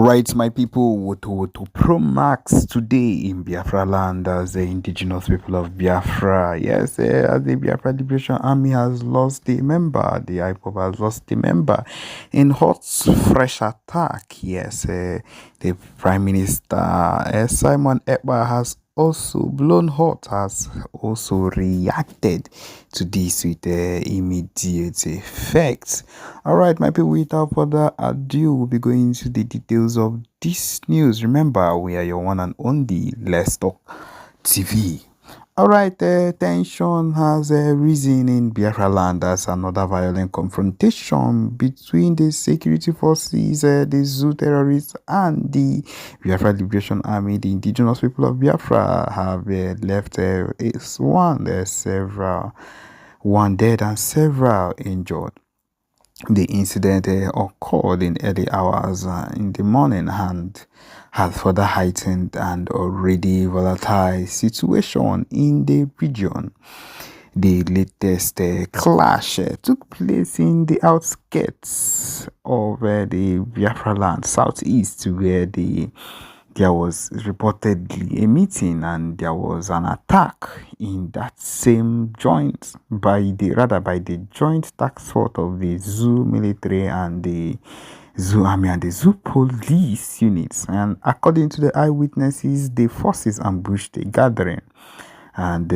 Right, my people, to Pro Max today in Biafra land as the indigenous people of Biafra. Yes, as the Biafra Liberation Army has lost a member, the IPOB has lost a member in hot, fresh attack. Yes, the Prime Minister Simon Ekpa has also blown hot, has also reacted to this with immediate effect. All right, my people, without further ado, we'll be going into the details of this news. Remember, we are your one and only Let's Talk TV. All right, tension has risen in Biafra land as another violent confrontation between the security forces, the zoo terrorists, and the Biafra Liberation Army. The indigenous people of Biafra have left one dead and several injured. The incident occurred in early hours in the morning and has further heightened an already volatile situation in the region. The latest clash took place in the outskirts of the Biafra land, southeast, where there was reportedly a meeting and there was an attack in that same joint by the joint task force of the zoo military and the zoo army and the zoo police units. And according to the eyewitnesses, the forces ambushed a gathering, and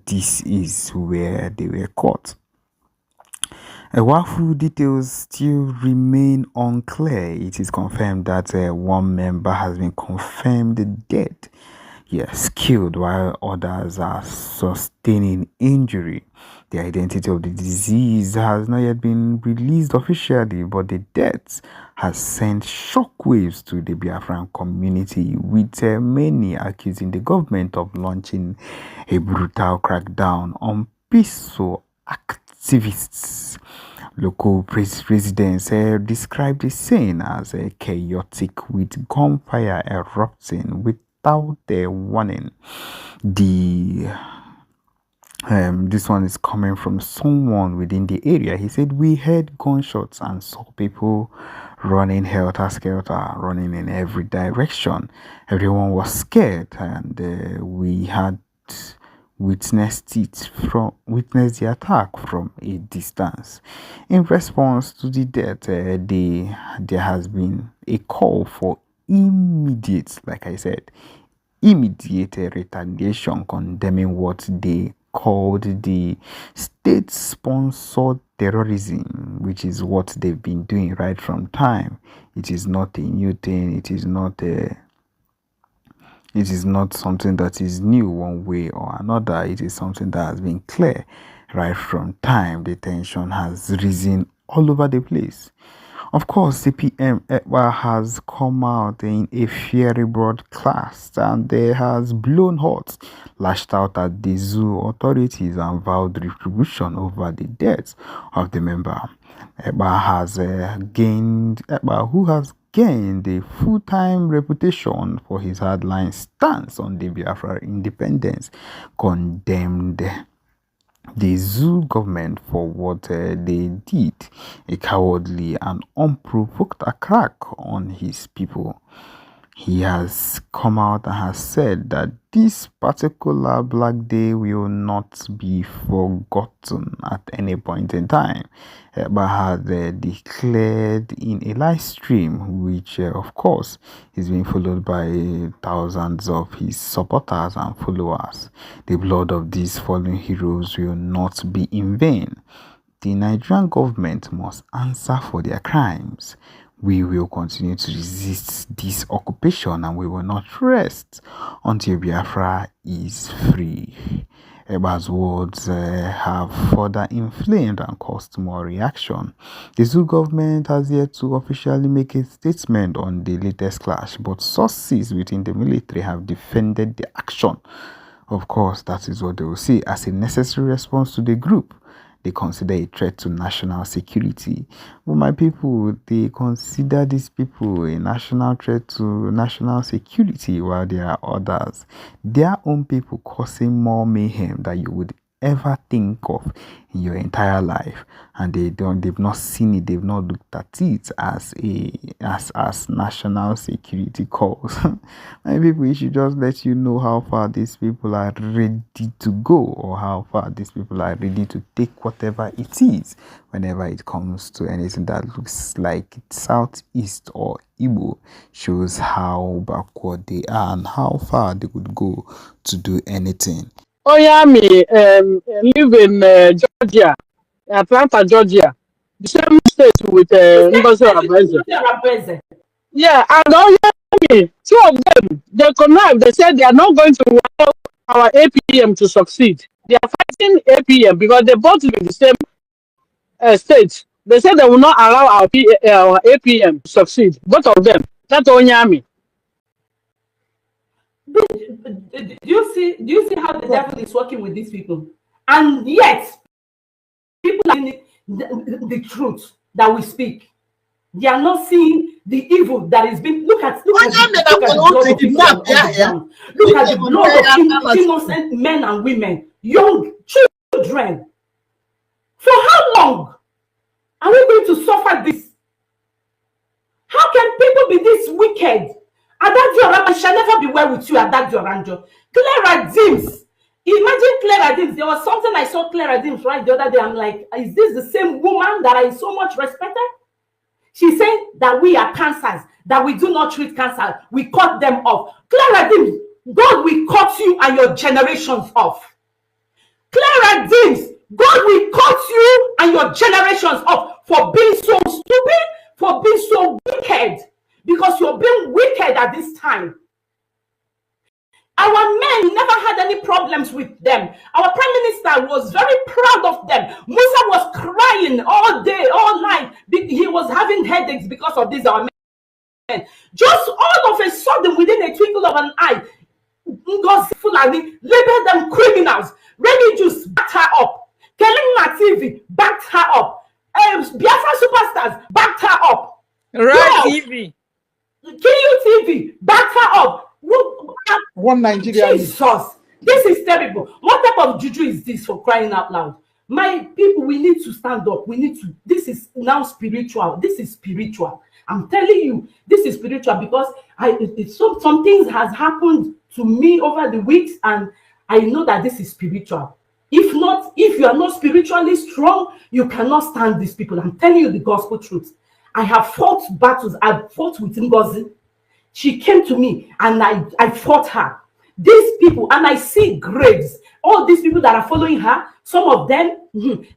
this is where they were caught. While full details still remain unclear, it is confirmed that one member has been confirmed dead, yes, killed, while others are sustaining injury. The identity of the disease has not yet been released officially, but the death has sent shockwaves to the Biafran community, with many accusing the government of launching a brutal crackdown on peaceful activists. Local residents described the scene as chaotic, with gunfire erupting without warning. This one is coming from someone within the area. He said, "We heard gunshots and saw people running helter-skelter, running in every direction. Everyone was scared, and we had witnessed the attack from a distance." In response to the death, there has been a call for immediate, like I said, immediate retaliation, condemning what they called the state-sponsored terrorism, which is what they've been doing right from time. It is not a new thing. It is not something that is new one way or another. It is something that has been clear right from time. The tension has risen all over the place. Of course, the PM Ekpa has come out in a fiery broadcast and has blown hot, lashed out at the zoo authorities and vowed retribution over the deaths of the member. Ekpa, who has gained a full-time reputation for his hardline stance on the Biafra independence, condemned the zoo government for what they did, a cowardly and unprovoked attack on his people. He has come out and has said that this particular Black Day will not be forgotten at any point in time, but had declared in a live stream, which of course is being followed by thousands of his supporters and followers. The blood of these fallen heroes will not be in vain. The Nigerian government must answer for their crimes. We will continue to resist this occupation and we will not rest until Biafra is free. Ekpa's words have further inflamed and caused more reaction. The zoo government has yet to officially make a statement on the latest clash, but sources within the military have defended the action. Of course, that is what they will see as a necessary response to the group they consider a threat to national security. But my people, they consider these people a national threat to national security, while there are others, their own people, causing more mayhem than you would ever think of in your entire life, and they've not seen it, they've not looked at it as as national security calls. And people, we should just let you know how far these people are ready to go, or how far these people are ready to take whatever it is whenever it comes to anything that looks like it's Southeast or Igbo. Shows how backward they are and how far they would go to do anything. Oh yeah, me live in Georgia, Atlanta, Georgia, the same state with Ngozi Orabueze. Yeah, and oh yeah, me, two of them, they connived. They said they are not going to allow our APM to succeed. They are fighting APM because they both live in the same state. They said they will not allow our APM to succeed. Both of them. That's Onyami. Do you see how the devil is working with these people? And yet, people are in the truth that we speak. They are not seeing the evil that is being. Look at the blood of innocent men and women, young children. For how long are we going to suffer this? How can people be this wicked? I shall never be well with you, Adagioranjo. Clara Dims. Imagine Clara Dims. There was something I saw Clara Dims right the other day. I'm like, is this the same woman that I so much respected? She said that we are cancers, that we do not treat cancer. We cut them off. Clara Dims, God will cut you and your generations off. Clara Dims, God will cut you and your generations off for being so stupid, for being so wicked. Because you're being wicked at this time. Our men never had any problems with them. Our prime minister was very proud of them. Musa was crying all day, all night. He was having headaches because of this, our men. Just all of a sudden, within a twinkle of an eye, Ngozi Fulani labeled them criminals. Ready Juice backed her up. Kelly TV backed her up. Biafra Superstars backed her up. Right TV. KUTV back her up. One Nigeria. Jesus, this is terrible. What type of juju is this, for crying out loud? My people, we need to stand up. We need to. This is now spiritual. This is spiritual. I'm telling you, this is spiritual because some things has happened to me over the weeks, and I know that this is spiritual. If not, if you are not spiritually strong, you cannot stand these people. I'm telling you the gospel truth. I have fought battles. I've fought with Ngozi. She came to me and I fought her. These people, and I see graves. All these people that are following her, some of them,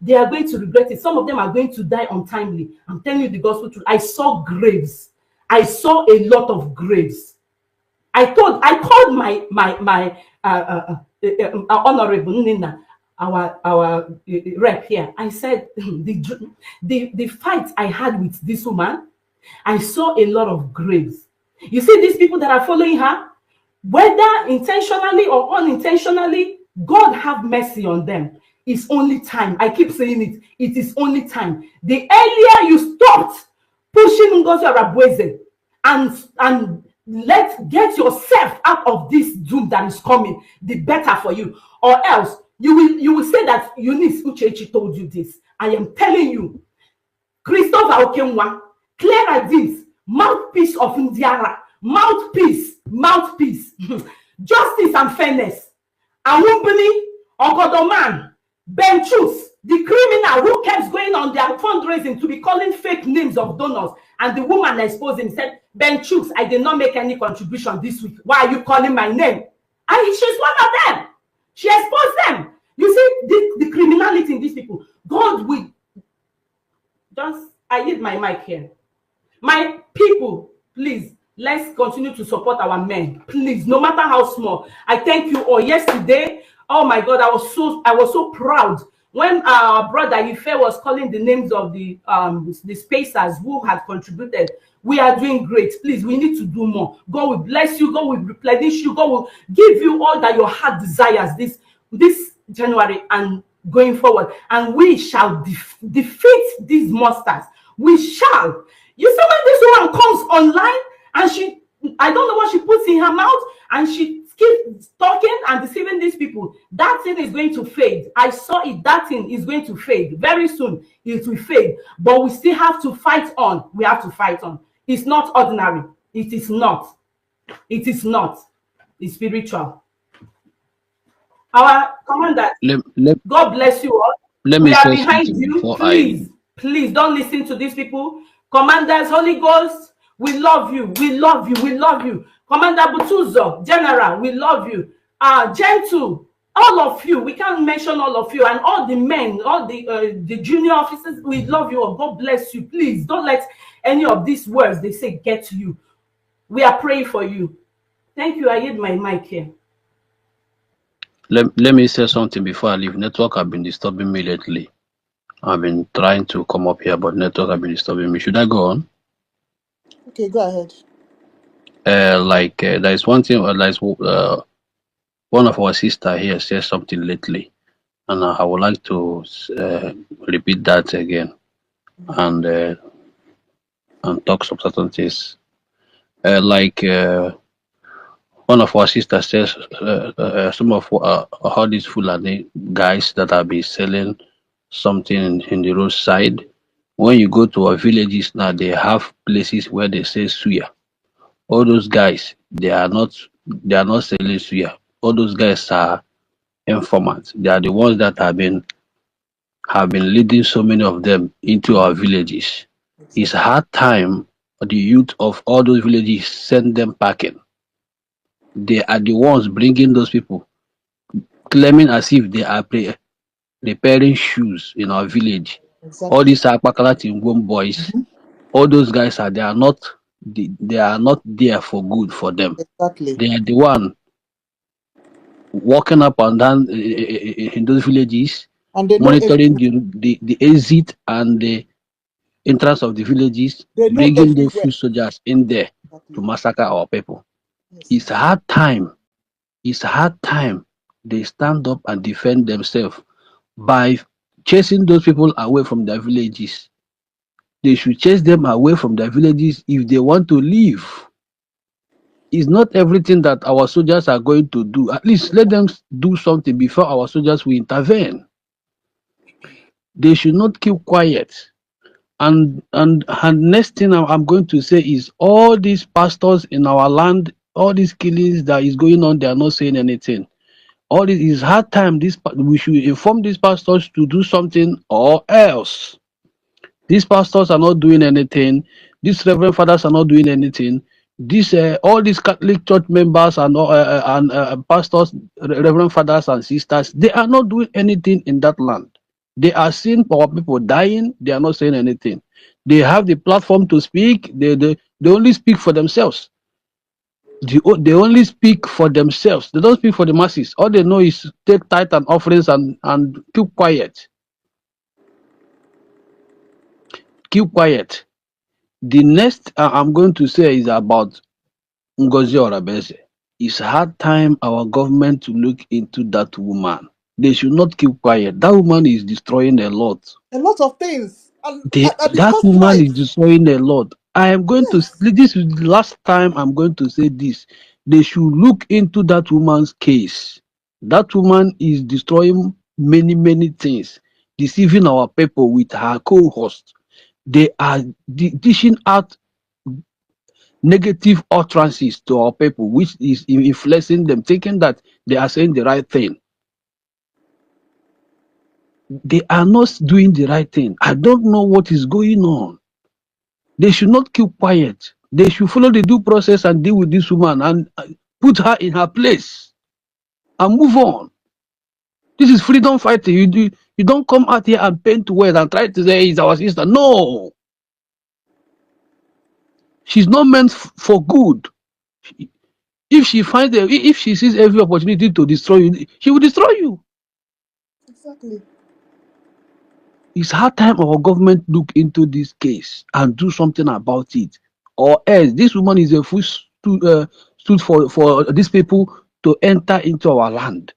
they are going to regret it. Some of them are going to die untimely. I'm telling you the gospel truth. I saw graves. I saw a lot of graves. I called my honorable Nina, our rep here. I said the fight I had with this woman, I saw a lot of graves. You see these people that are following her, whether intentionally or unintentionally, God have mercy on them. It's only time. I keep saying it. It is only time. The earlier you stopped pushing Ngozi Orabueze and get yourself out of this doom that is coming, the better for you. Or else you will say that Eunice Uchechi told you this. I am telling you, Christopher Okenwa, Clara Dims, mouthpiece of Ndiara, mouthpiece, justice and fairness. Awumbini, Ogodoman, Benchus, the criminal who kept going on their fundraising to be calling fake names of donors, and the woman exposed him, said, Benchus, I did not make any contribution this week. Why are you calling my name? And she's one of them. She exposed them. You see the criminality in these people. God will just, I hit my mic here. My people, please, let's continue to support our men. Please, no matter how small. I thank you all. Yesterday, oh my God, I was so proud when our brother Ife was calling the names of the spacers who had contributed. We are doing great. Please, we need to do more. God will bless you. God will replenish you. God will give you all that your heart desires this January and going forward. And we shall defeat these monsters. We shall. You see, when this woman comes online and I don't know what she puts in her mouth, and she keep talking and deceiving these people, that thing is going to fade. I saw it. That thing is going to fade very soon. It will fade, but we still have to fight on. We have to fight on. It's not ordinary. It is not. It is not. It's spiritual. Our commander, God bless you all. Let We me are say behind something you. before Please don't listen to these people. Commanders, Holy Ghost, we love you. We love you. We love you. Commander Butuzo, General, we love you. Gentle, all of you. We can't mention all of you, and all the men, all the junior officers. We love you all. God bless you. Please don't let any of these words they say get to you. We are praying for you. Thank you. I hid my mic here. Let me say something before I leave. Network have been disturbing me lately. I've been trying to come up here, but network have been disturbing me. Should I go on? Okay, go ahead. There is one thing. One of our sister here said something lately, and I would like to repeat that again and talk some certain things. One of our sisters says some of all these Fulani guys that have been selling something in the roadside. When you go to our villages now, they have places where they say suya. All those guys, they are not selling suya. All those guys are informants. They are the ones that have been leading so many of them into our villages. It's hard time for the youth of all those villages send them packing. They are the ones bringing those people, claiming as if they are repairing shoes in our village. All Exactly. these Akpakala Tingwom boys, all those guys they are not there for good for them. Exactly. They are the one walking up and down in those villages, And they know monitoring everywhere. the exit and the entrance of the villages, They know bringing those everywhere. foot soldiers in there to Exactly. massacre our people. Yes. It's hard time. It's hard time. They stand up and defend themselves by chasing those people away from their villages. They should chase them away from their villages if they want to leave. It's not everything that our soldiers are going to do. At least let them do something before our soldiers will intervene. They should not keep quiet. And next thing I'm going to say is all these pastors in our land, all these killings that is going on, they are not saying anything. All this is hard time. We should inform these pastors to do something or else. These pastors are not doing anything. These reverend fathers are not doing anything. All these Catholic church members and pastors, reverend fathers and sisters, they are not doing anything in that land. They are seeing our people dying. They are not saying anything. They have the platform to speak. They only speak for themselves. They only speak for themselves. They don't speak for the masses. All they know is take tithe and offerings and keep quiet. Keep quiet. The next I'm going to say is about Ngozi Orabueze. It's hard time our government to look into that woman. They should not keep quiet. That woman is destroying a lot. A lot of things. And That because woman is lives. destroying a lot. I am going to, Yes. this is the last time I'm going to say this. They should look into that woman's case. That woman is destroying many, many things, deceiving our people with her co-host. They are dishing out negative utterances to our people, which is influencing them, thinking that they are saying the right thing. They are not doing the right thing. I don't know what is going on. They should not keep quiet. They should follow the due process and deal with this woman and put her in her place and move on. This is freedom fighting. You don't come out here and paint words and try to say it's our sister. No. She's not meant for good. If she sees every opportunity to destroy you, she will destroy you. Exactly. It's hard time our government look into this case and do something about it, or else this woman is a fool stood for these people to enter into our land.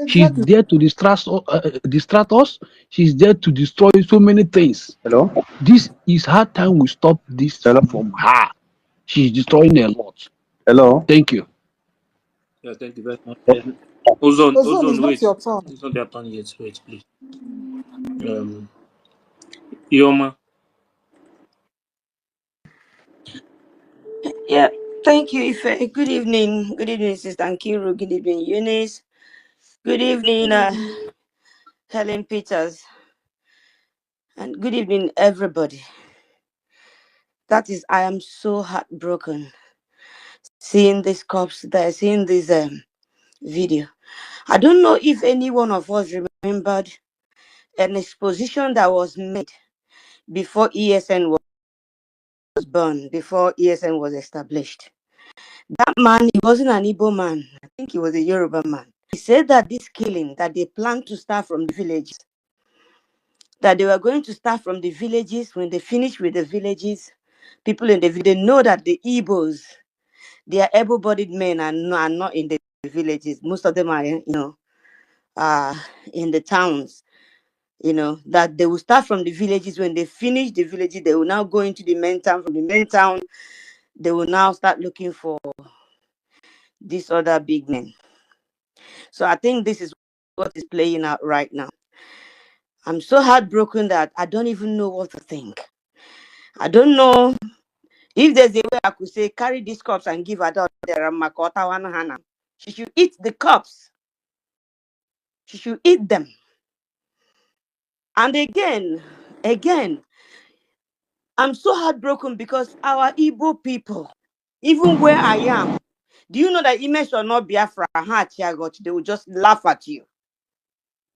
She's Exactly. there to distract us. She's there to destroy so many things. Hello? This is hard time we stop this Hello? from her. She's destroying a lot. Hello? Thank you. Yeah, thank you very much. Ozone, Ozone, it's Ozone, not wait. your turn. It's not their turn yet. Wait, please. Um, Ioma. Yeah, thank you, Ife. Good evening. Good evening, Sister Ankiru. Good evening, Eunice. Good evening, Helen Peters. And good evening, everybody. That is, I am so heartbroken seeing this corpse there, seeing this video. I don't know if any one of us remembered an exposition that was made before ESN was born, before ESN was established. That man, he wasn't an Igbo man. I think he was a Yoruba man. He said that this killing, that they planned to start from the villages, that they were going to start from the villages. When they finish with the villages, people in the village, they know that the Igbos, they are able-bodied men and are not in the villages. Most of them are, in the towns. That they will start from the villages. When they finish the villages, they will now go into the main town. From the main town, they will now start looking for these other big men. So I think this is what is playing out right now. I'm so heartbroken that I don't even know what to think. I don't know if there's a way I could say, carry these cups and give her there and Makota one Hannah. She should eat the cups. She should eat them. And again, I'm so heartbroken because our Igbo people, even where I am, do you know that image or not Biafra, they will just laugh at you.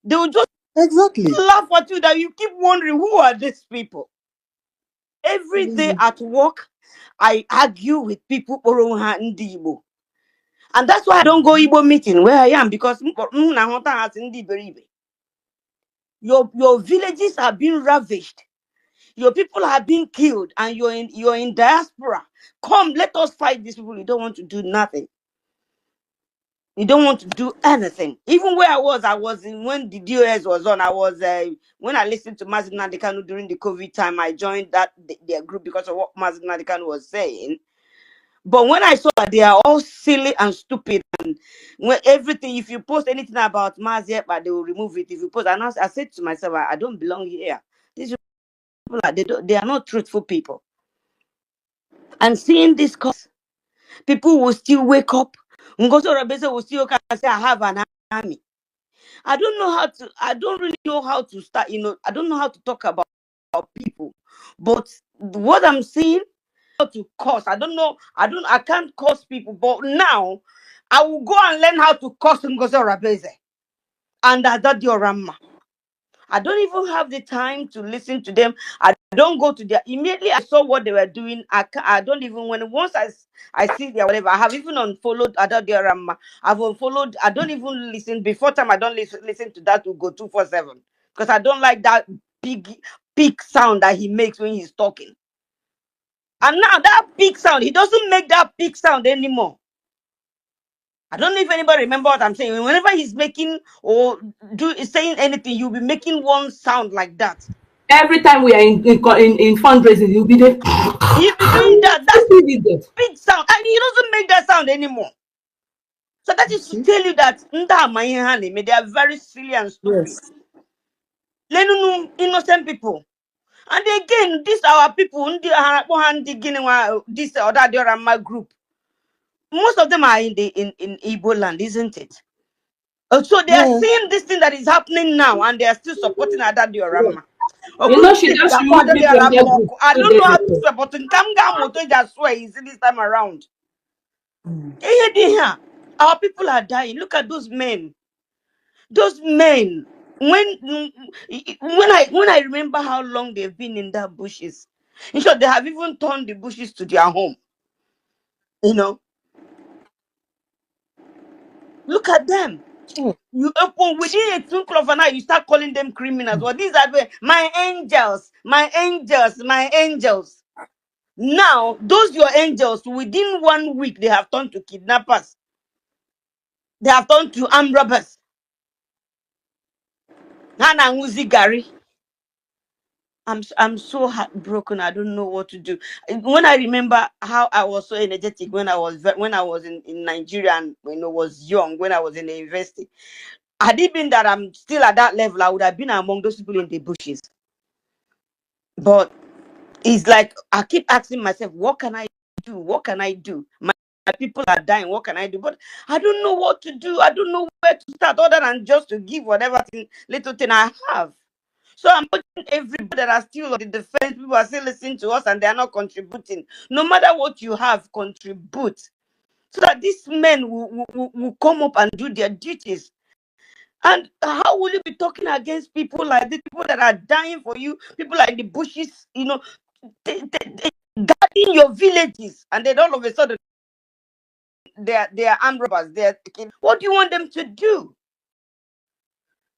They will just Exactly. laugh at you that you keep wondering, who are these people? Every day Really. at work, I argue with people Oroha Ndi Igbo. And that's why I don't go Igbo meeting where I am, because your villages have been ravished. Your people have been killed, and you're in diaspora. Come, let us fight these people. You don't want to do nothing. You don't want to do anything. Even where I was in when the DOS was on. I was when I listened to Mazin Nadekanu during the COVID time. I joined their group because of what Mazin Nadekanu was saying. But when I saw that they are all silly and stupid, and when everything, if you post anything about Mazi Ekpa, they will remove it. If you post, and I said to myself, I don't belong here. These people they are not truthful people. And seeing this cause, people will still wake up. Ngozi Orabueze will still come and say, I have an army. I don't really know how to start, I don't know how to talk about people. But what I'm seeing, how to curse. I can't curse people, but now I will go and learn how to curse Ngozi Orabueze and Adadi Orama. I don't even have the time to listen to them. I don't go to their immediately. I saw what they were doing. I don't even once I see their whatever. I have even unfollowed Adadi Orama. I've unfollowed. I don't even listen before time. I don't listen to that to go 247 because I don't like that big sound that he makes when he's talking. And now that big sound, he doesn't make that big sound anymore. I don't know if anybody remember what I'm saying. Whenever he's making or saying anything, you'll be making one sound like that. Every time we are in fundraising, you'll be there. He'll be doing that. That's big sound. And he doesn't make that sound anymore. So that You is to see? tell you that they are very silly and stupid. Yes. Innocent people. And again, these our people, this other my group. Most of them are in Igbo land, isn't it? So they are Yeah. seeing this thing that is happening now, and they are still supporting Adadi Orama. She just removed me from their group I 2 don't know days how to ago. support him. Come down, motor just swear easy this time around. Our people are dying. Look at those men. Those men. When I remember how long they've been in that bushes. In short, they have even turned the bushes to their home. You know, look at them. Oh, You open within a twinkle of an eye, you start calling them criminals. Well, these are my angels, my angels, my angels. Now, those your angels, within 1 week, they have turned to kidnappers. They have turned to armed robbers. Hana Nguzi Gari. I'm so heartbroken. I don't know what to do. When I remember how I was so energetic when I was in Nigeria and was young, when I was in the university. Had it been that I'm still at that level, I would have been among those people in the bushes. But it's like I keep asking myself, what can I do? What can I do? My people are dying. What can I do? But I don't know what to do. I don't know where to start other than just to give whatever little thing I have. So I'm putting everybody that are still on the defense, people are still listening to us and they are not contributing. No matter what you have, contribute. So that these men will come up and do their duties. And how will you be talking against people like these people that are dying for you, people like the bushes, they guarding your villages, and then all of a sudden they are armed robbers, they're taking. What do you want them to do?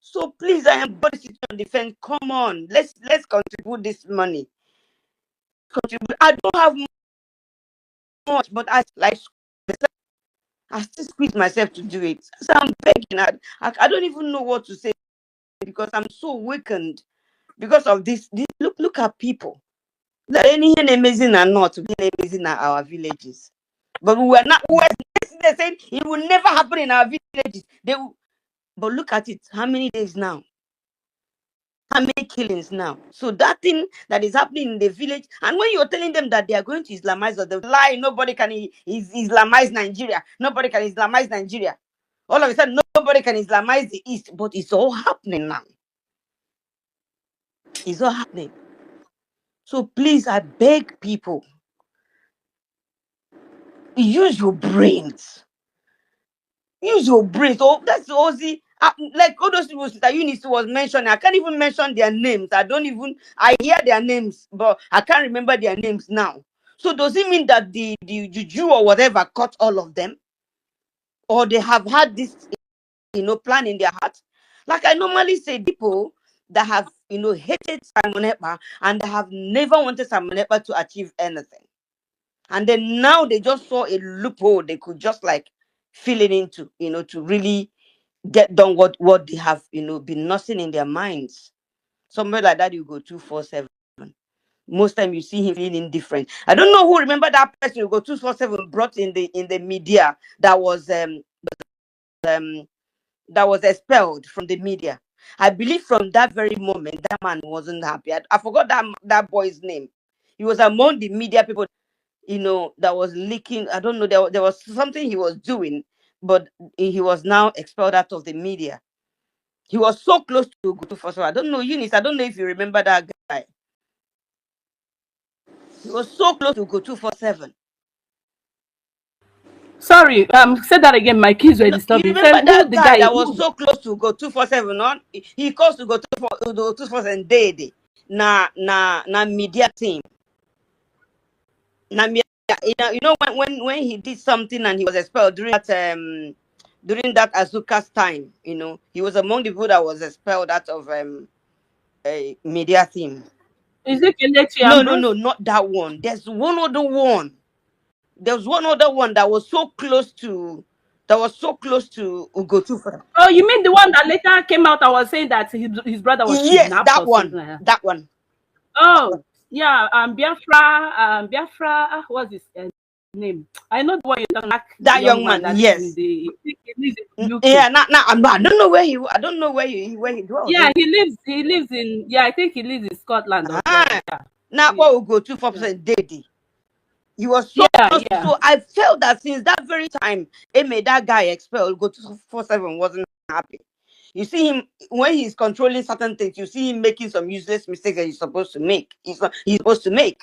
So please, I am body situation defense. Come on, let's contribute this money. Contribute. I don't have much, but I still squeeze myself to do it. So I'm begging. I don't even know what to say because I'm so weakened because of this. Look at people. That anything amazing or not, being amazing at our villages. But we were not. They're saying it will never happen in our villages. But look at it. How many days now? How many killings now? So that thing that is happening in the village, and when you're telling them that they are going to Islamize, or they lie, nobody can Islamize Nigeria. Nobody can Islamize Nigeria. All of a sudden, nobody can Islamize the East, but it's all happening now. It's all happening. So please, I beg people, use your brains. Use your brains. Oh, that's Ozzy. Like all those people that Eunice was mentioning, I can't even mention their names. I hear their names, but I can't remember their names now. So does it mean that the juju or whatever caught all of them? Or they have had this, plan in their heart? Like I normally say, people that have, hated Simon Ekpa and they have never wanted Simon Ekpa to achieve anything. And then now they just saw a loophole they could just like fill it into, to really get done what they have, been nursing in their minds. Somewhere like that, you go 247. Most time you see him feeling indifferent. I don't know who remember that person who go 247 brought in the media um that was expelled from the media. I believe from that very moment that man wasn't happy. I forgot that boy's name. He was among the media people, that was leaking. I don't know. There was something he was doing, but he was now expelled out of the media. He was so close to go to first. I don't know, Eunice. I don't know if you remember that guy. He was so close to go 247. Sorry, say that again. My kids were No, you disturbing. Say remember who that the guy guy? that was Who? so close to go 247 on? He calls to go 247 day. Na media team. Na media, when he did something and he was expelled during that Azuka's time, he was among the people that was expelled out of a media team. Is it Kelechi No, no, Ambrose? no, not that one. There's one other one. There was one other one that was so close to Ugotufa. Oh, you mean the one that later came out and was saying that his brother was Yes, kidnapped that or something one. like that? That one. That one. Oh, yeah. Biafra. What's his name? I know the one you're talking, like That young young man man. that lives in Yes. the. I think he lives in UK. Yeah. Now I don't know where I don't know where he dwells. Yeah, he lives. He lives in. Yeah, I think he lives in Scotland or where. Ah. Yeah. Now He- what will go 2 yeah. 4% daily. He was so Yeah. close. Yeah. So I felt that since that very time, it made that guy expelled. Go 247 wasn't happy. You see him when he's controlling certain things. You see him making some useless mistakes that he's supposed to make. He's supposed to make.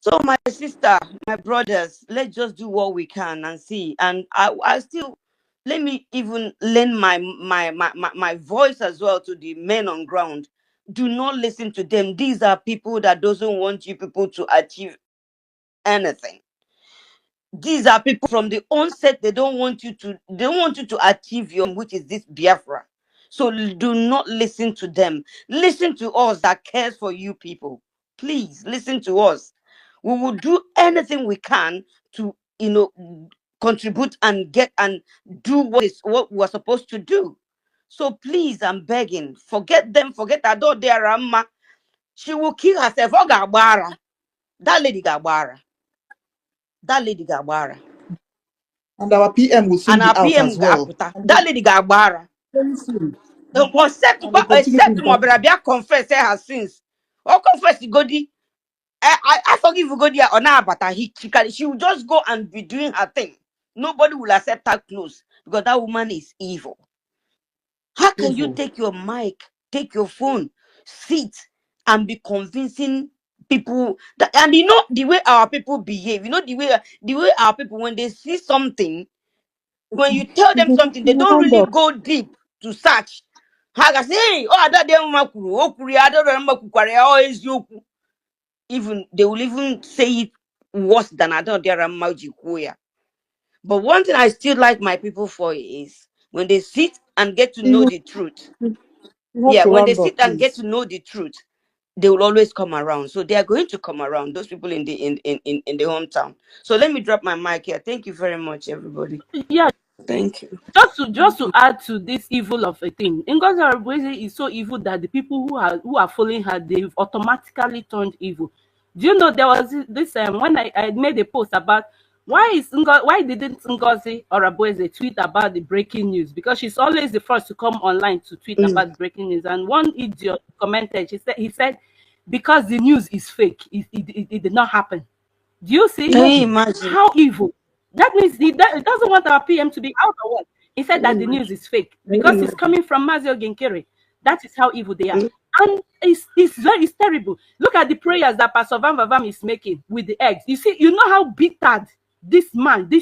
So my sister, my brothers, let's just do what we can and see. And I still let me even lend my voice as well to the men on ground. Do not listen to them. These are people that doesn't want you people to achieve anything. These are people from the onset, they don't want you to achieve your, which is this Biafra. So do not listen to them. Listen to us that cares for you people. Please listen to us. We will do anything we can to, contribute and get and do what we're supposed to do. So please, I'm begging, forget them, forget Ado Rama. She will kill herself. Oh, Gabara. That lady Gabara. That lady Gabara. And our PM will soon And be our out PM as well. Gaputa. That lady Gabara. Very soon. And they continue Except to my battle. brother confess her sins. Or confess the Godi. I forgive Godi or now, but she will just go and be doing her thing. Nobody will accept her close because that woman is evil. How can you Evil. take your mic, take your phone, sit, and be convincing people that, and you know the way our people behave, you know the way our people, when they see something, when you tell them something, they You don't hand really up. go deep to search. How can say, hey, oh, I don't know, I don't remember, even they will even say it worse than I don't know. But one thing I still like my people for is when they sit and get to know You, the truth. you have Yeah, to when they round sit up, and get please. to know the truth, they will always come around. So they are going to come around, those people in the in the hometown. So let me drop my mic here. Thank you very much, everybody. Yeah, Thank you. just to add to this evil of a thing, Ngozi Orabueze is so evil that the people who are following her, they've automatically turned evil. Do you know there was this when I made a post about why didn't Ngozi Orabueze tweet about the breaking news, because she's always the first to come online to tweet Mm. about breaking news, and one idiot commented, he said because the news is fake, it did not happen. Do you see Can you Imagine. imagine? how evil? That means he doesn't want our PM to be out or what? He said Can you that the news imagine? is fake Can you because it's imagine? coming from Mazio Ginkere. That is how evil they are. Mm. And it's terrible. Look at the prayers that Pastor Van Vavam is making with the eggs. You see, you know how bitter this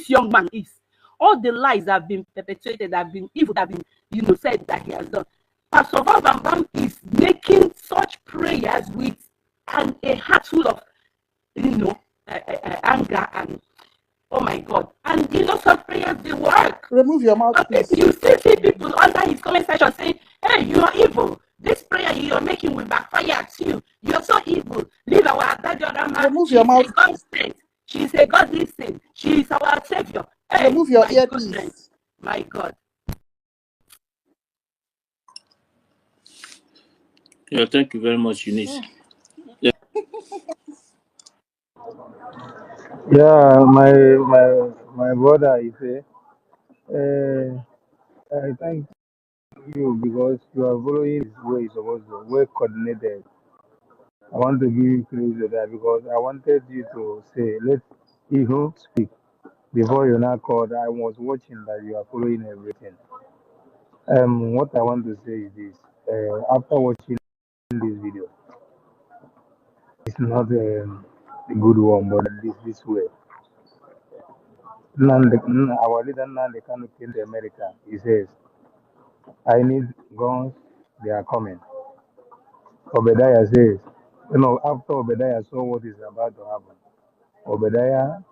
young man is. All the lies that have been perpetuated, that have been evil, that have been, said that he has done. Pastor Van Vavam is making such prayers with a heart full of you know, anger and oh my God. And some prayers they work. Remove your But people, mouthpiece. you still see people under his comment section saying, "Hey, you are evil. This prayer you're making will backfire at you. You're so evil. Leave our Adajorama. Remove your She's a God mouthpiece. sent. She's a godly saint. She is our savior." Hey, Remove your my goodness, earpiece. my God. Yeah, thank you very much, Eunice. Yeah, Yeah, my brother, he say, I thank you because you are following his way you're supposed to, well coordinated. I want to give you credit for that because I wanted you to say, let Ihu speak before you now called. I was watching that you are following everything. What I want to say is this: after watching this video, it's not a good one, but this way. Our leader Nande Kanu came to America. He says, I need guns, they are coming. Obadiah says, after Obadiah saw what is about to happen, Obadiah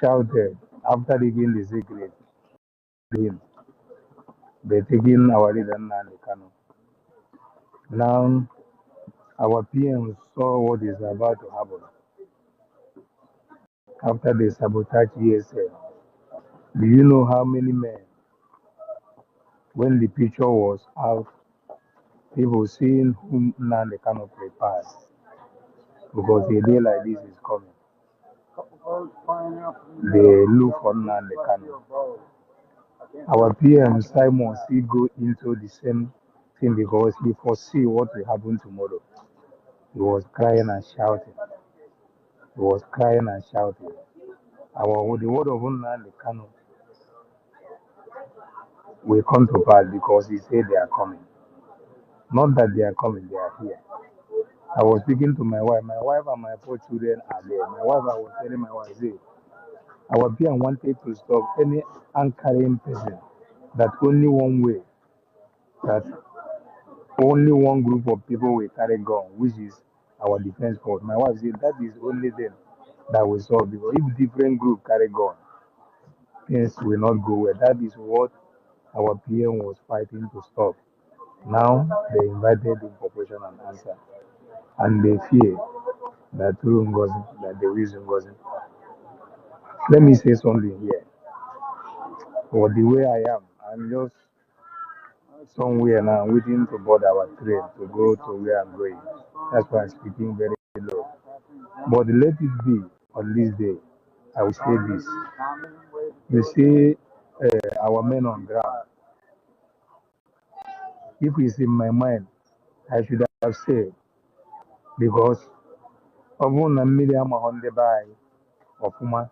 shouted after digging the secret, him, they're taking our leader Nande Kanu. Now, our PM saw what is about to happen after they sabotage ESL. Do you know how many men, when the picture was out, people seeing whom Nande Kanu prepared? Because a day like this is coming. They look for Nande Kanu. Our PM Simon still go into the same thing because he foresee what will happen tomorrow. He was crying and shouting. He was crying and shouting. The word of Nande Kanu will come to pass because he said they are coming. Not that they are coming, they are here. I was speaking to my wife. My wife and my 4 children are there. My wife, I was telling my wife, say, our PM wanted to stop any anchoring person that only one way, that only one group of people will carry gun, which is our defense force. My wife said that is only them that will solve because if different group carry gun, things will not go well. That is what our PM was fighting to stop. Now they invited him for question and answer. And they fear that through Ngozi, that they will use Ngozi. Let me say something here. For the way I am, I'm just somewhere now, waiting to board our train to go to where I'm going. That's why I'm speaking very low. But let it be on this day. I will say this. You see, our men on ground. If it's in my mind, I should have said because of one million on the buy of Uma.